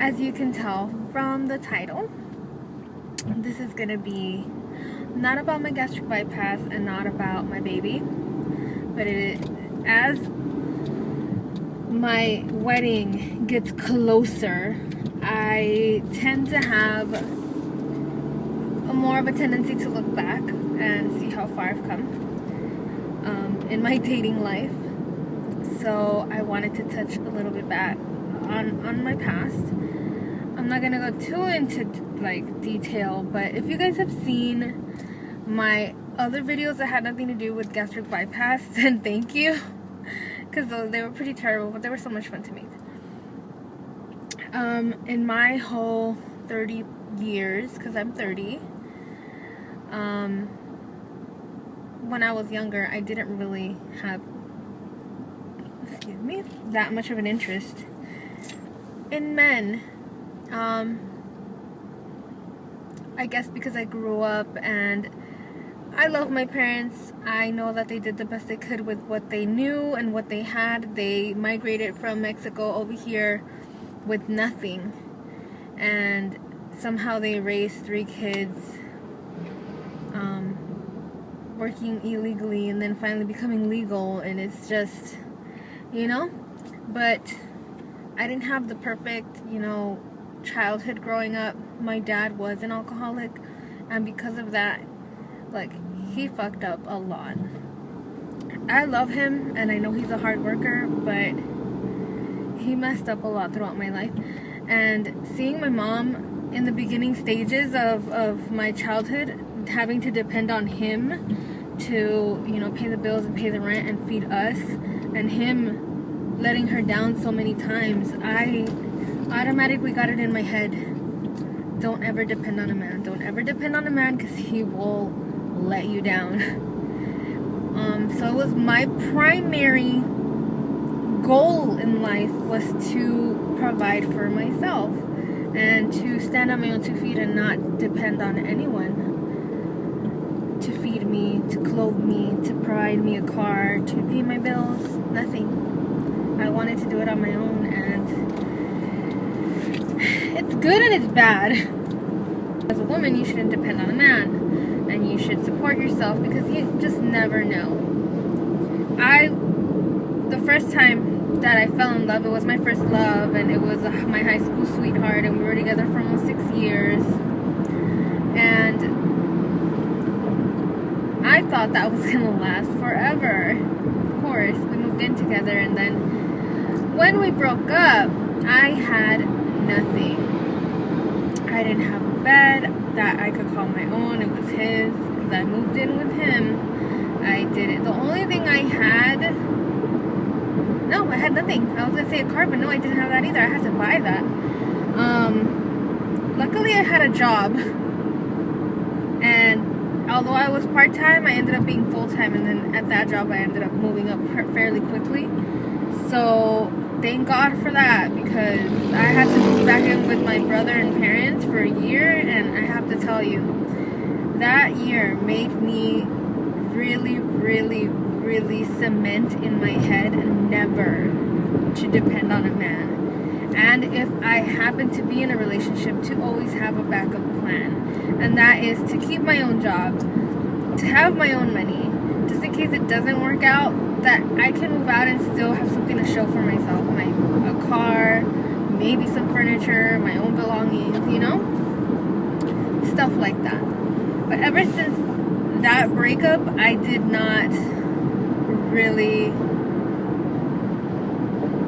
As you can tell from the title, this is gonna be not about my gastric bypass and not about my baby, but as my wedding gets closer, I tend to have more of a tendency to look back and see how far I've come in my dating life. So I wanted to touch a little bit back on my past. I'm not gonna go too into like detail, but if you guys have seen my other videos that had nothing to do with gastric bypass, then thank you, because they were pretty terrible, but they were so much fun to make. In my whole 30 years, because I'm 30, when I was younger, I didn't really have, that much of an interest in men. I guess because I grew up and I love my parents. I know that they did the best they could with what they knew and what they had. They migrated from Mexico over here with nothing, and somehow they raised 3 kids, working illegally and then finally becoming legal, and it's just, but I didn't have the perfect, childhood growing up. My dad was an alcoholic, and because of that, like, he fucked up a lot. I love him and I know he's a hard worker, but he messed up a lot throughout my life. And seeing my mom in the beginning stages of my childhood having to depend on him to, pay the bills and pay the rent and feed us, and him letting her down so many times, I automatically got it in my head, don't ever depend on a man. Don't ever depend on a man, because he will let you down. So it was my primary goal in life was to provide for myself and to stand on my own 2 feet and not depend on anyone to feed me, to clothe me, to provide me a car, to pay my bills. Nothing. I wanted to do it on my own, and it's good and it's bad. As a woman, you shouldn't depend on a man, and you should support yourself, because you just never know. The first time that I fell in love, it was my first love, and it was my high school sweetheart, and we were together for almost 6 years, and I thought that was gonna last forever. Of course, we moved in together, and then when we broke up, I had nothing. I didn't have a bed that I could call my own. It was his, because I moved in with him. I did it. The only thing I had, no, I had nothing. I was gonna say a car, but no, I didn't have that either. I had to buy that. Luckily I had a job, and although I was part-time, I ended up being full-time, and then at that job I ended up moving up fairly quickly. So thank God for that, because I had to move back in with my brother and parents for a year, and I have to tell you, that year made me really, really, really cement in my head never to depend on a man. And if I happen to be in a relationship, to always have a backup plan. And that is to keep my own job, to have my own money, just in case it doesn't work out, that I can move out and still have something to show for myself. A car, maybe some furniture, my own belongings, stuff like that. But ever since that breakup, I did not really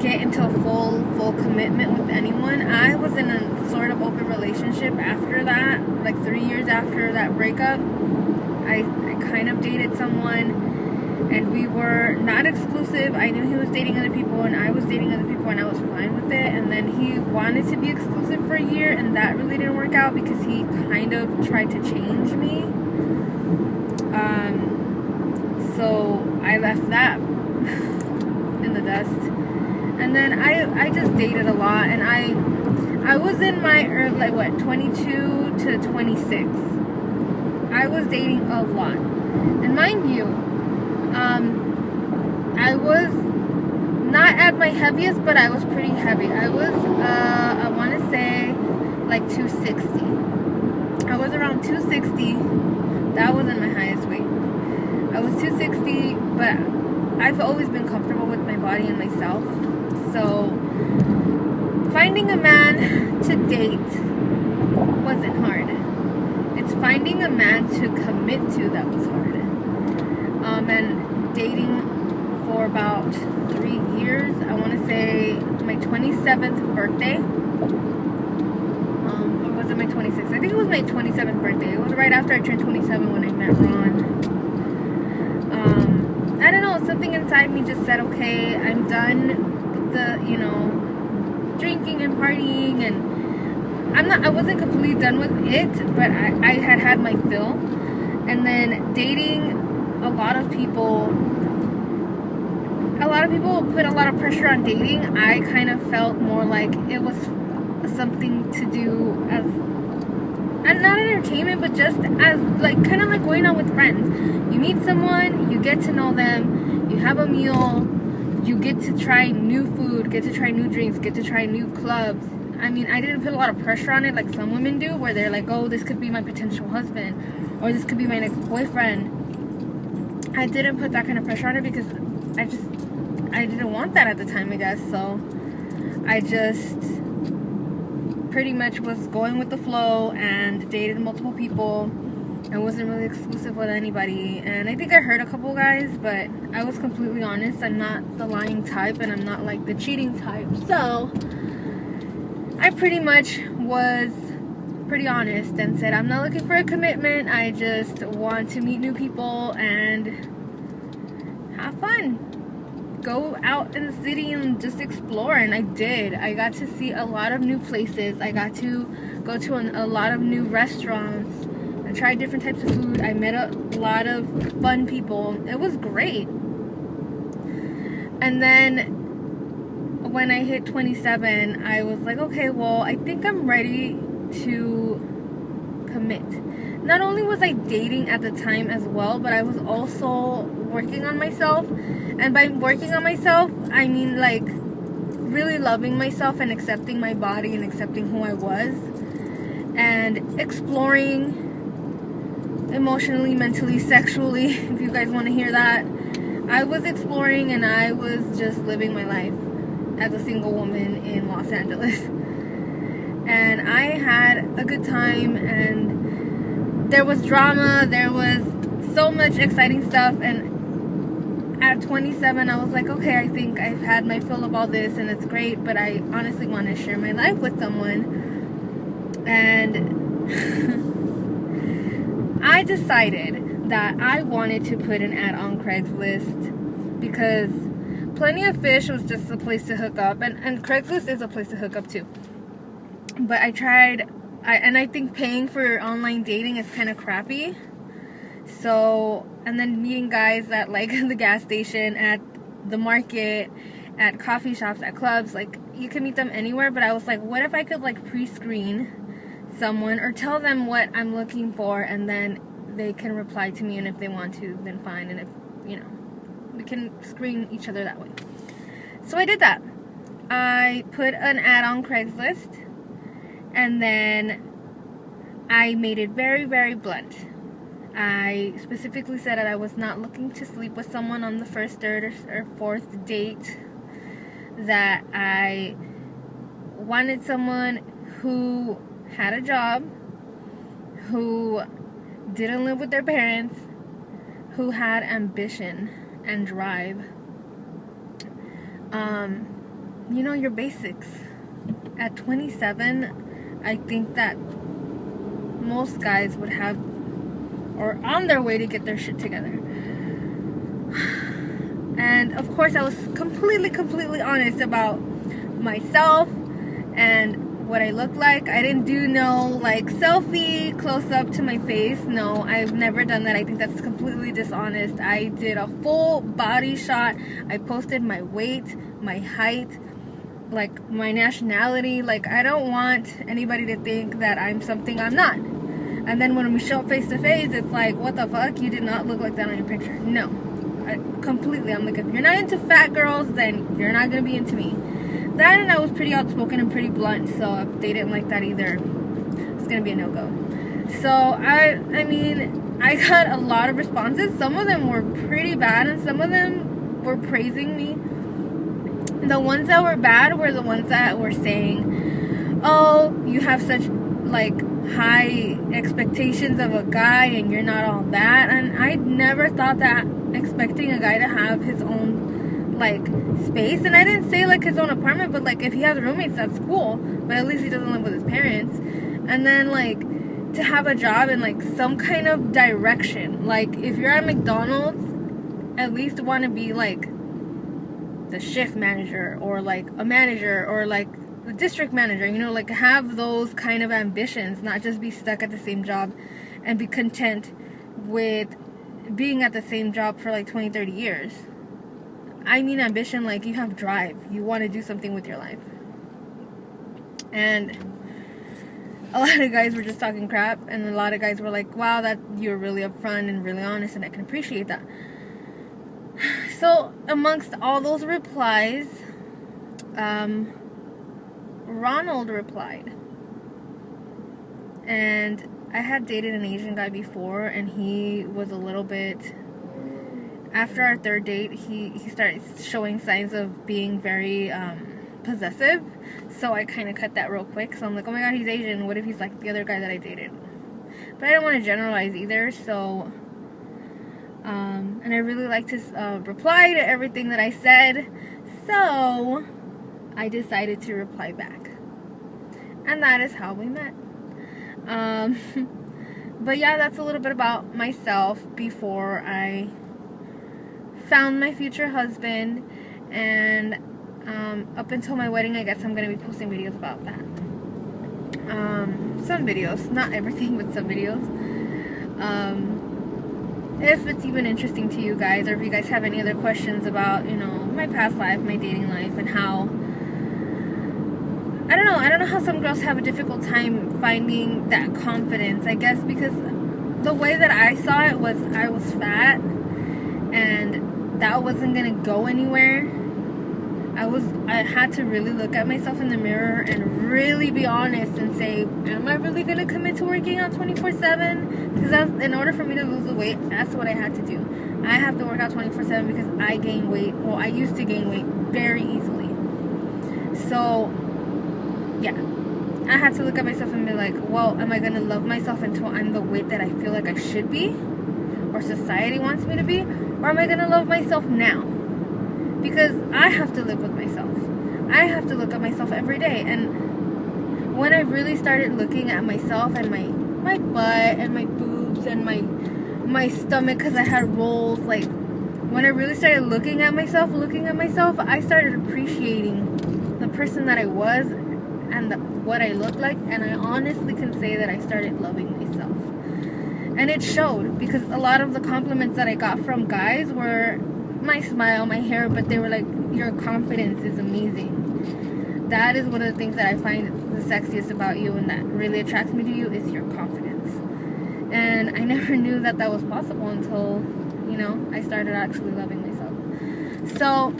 get into a full commitment with anyone. I was in a sort of open relationship after that, like 3 years after that breakup. I kind of dated someone, and we were not exclusive. I knew he was dating other people, and I was dating other people, and I was fine with it. And then he wanted to be exclusive for a year, and that really didn't work out, because he kind of tried to change me. So I left that in the dust. And then I just dated a lot, and I was in my early, 22 to 26. I was dating a lot. And mind you, I was not at my heaviest, but I was pretty heavy. I was, I want to say, 260. That wasn't my highest weight. I was 260, but I've always been comfortable with my body and myself. So finding a man to date wasn't hard. It's finding a man to commit to that was hard. And dating for about 3 years. I want to say my 27th birthday. Or was it my 26th? I think it was my 27th birthday. It was right after I turned 27 when I met Ron. I don't know, something inside me just said, okay, I'm done with the, drinking and partying, and I wasn't completely done with it, but I had my fill. And then dating a lot of people put a lot of pressure on dating. I kind of felt more like it was something to do as, and not entertainment, but just as like kind of like going out with friends. You meet someone, you get to know them, you have a meal, you get to try new food, get to try new drinks, get to try new clubs. I mean, I didn't put a lot of pressure on it like some women do, where they're like, oh, this could be my potential husband, or this could be my next boyfriend. I didn't put that kind of pressure on it because I didn't want that at the time, I guess. So I just pretty much was going with the flow and dated multiple people. I wasn't really exclusive with anybody, and I think I hurt a couple guys, but I was completely honest. I'm not the lying type, and I'm not like the cheating type, so I pretty much was pretty honest and said I'm not looking for a commitment. I just want to meet new people and have fun, go out in the city and just explore. And I did. I got to see a lot of new places. I got to go to a lot of new restaurants and try different types of food. I met a lot of fun people. It was great. And then when I hit 27, I was like, okay, well, I think I'm ready to commit. Not only was I dating at the time as well, but I was also working on myself. And by working on myself, I mean like really loving myself and accepting my body and accepting who I was, and exploring emotionally, mentally, sexually, if you guys want to hear that. I was exploring, and I was just living my life as a single woman in Los Angeles. And I had a good time, and there was drama, there was so much exciting stuff. And at 27, I was like, okay, I think I've had my fill of all this, and it's great, but I honestly want to share my life with someone. And I decided that I wanted to put an ad on Craigslist, because Plenty of Fish was just a place to hook up, and Craigslist is a place to hook up too. But I tried, and I think paying for online dating is kind of crappy. So, and then meeting guys at like the gas station, at the market, at coffee shops, at clubs, like you can meet them anywhere. But I was like, what if I could like pre-screen someone or tell them what I'm looking for, and then they can reply to me, and if they want to, then fine. And if, we can screen each other that way. So I did that. I put an ad on Craigslist, and then I made it very, very blunt. I specifically said that I was not looking to sleep with someone on the first, third, or fourth date, that I wanted someone who had a job, who didn't live with their parents, who had ambition and drive. Your basics. At 27, I think that most guys would have, or on their way to get their shit together. And of course, I was completely honest about myself and what I look like. I didn't do no like selfie close up to my face. No, I've never done that. I think that's completely dishonest. I did a full body shot. I posted my weight, my height, like my nationality. Like, I don't want anybody to think that I'm something I'm not. And then when we show up face to face, it's like, what the fuck? You did not look like that on your picture. No, completely. I'm like, if you're not into fat girls, then you're not gonna be into me. That, and I was pretty outspoken and pretty blunt, so if they didn't like that either, it's gonna be a no-go. So I mean, I got a lot of responses. Some of them were pretty bad, and some of them were praising me. The ones that were bad were the ones that were saying, "Oh, you have such like high expectations of a guy, and you're not all that." And I never thought that expecting a guy to have his own like space, and I didn't say like his own apartment, but like if he has roommates, that's cool. But at least he doesn't live with his parents. And then like to have a job in like some kind of direction. Like if you're at McDonald's, at least want to be like the shift manager or like a manager or like the district manager, you know, like have those kind of ambitions, not just be stuck at the same job and be content with being at the same job for like 20-30 years. I mean ambition, like you have drive, you want to do something with your life. And a lot of guys were just talking crap, and a lot of guys were like, wow, that you're really upfront and really honest, and I can appreciate that. So amongst all those replies, Ronald replied, and I had dated an Asian guy before, and he was a little bit, after our third date, he started showing signs of being very possessive. So I kind of cut that real quick. So I'm like, oh my god, he's Asian, what if he's like the other guy that I dated? But I don't want to generalize either. So and I really like to reply to everything that I said, so I decided to reply back, and that is how we met. But yeah, that's a little bit about myself before I found my future husband, and up until my wedding, I guess I'm going to be posting videos about that. Some videos, not everything, but some videos. If it's even interesting to you guys, or if you guys have any other questions about, you know, my past life, my dating life, and how, I don't know how some girls have a difficult time finding that confidence, I guess, because the way that I saw it was I was fat, and that wasn't going to go anywhere. I had to really look at myself in the mirror and really be honest and say, am I really going to commit to working out 24/7? Because in order for me to lose the weight, that's what I had to do. I have to work out 24/7 because I gain weight. Well, I used to gain weight very easily. So, yeah. I had to look at myself and be like, well, am I going to love myself until I'm the weight that I feel like I should be? Or society wants me to be? Or am I going to love myself now? Because I have to live with myself. I have to look at myself every day. And when I really started looking at myself and my butt and my boobs and my stomach, because I had rolls, like when I really started looking at myself, I started appreciating the person that I was and what I looked like. And I honestly can say that I started loving myself. And it showed, because a lot of the compliments that I got from guys were my smile, my hair, but they were like, your confidence is amazing. That is one of the things that I find the sexiest about you, and that really attracts me to you, is your confidence. And I never knew that that was possible until, you know, I started actually loving myself. So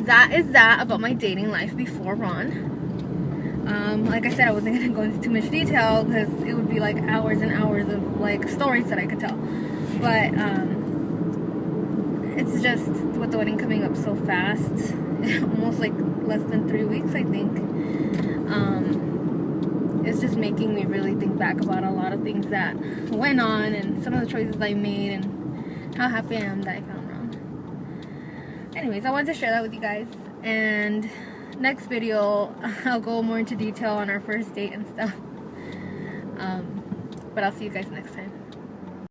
that is that about my dating life before Ron. Like I said, I wasn't going to go into too much detail because it would be like hours and hours of like stories that I could tell. But it's just with the wedding coming up so fast, almost like less than 3 weeks, I think. It's just making me really think back about a lot of things that went on and some of the choices I made and how happy I am that I found Ron. Anyways, I wanted to share that with you guys. And next video, I'll go more into detail on our first date and stuff. But I'll see you guys next time.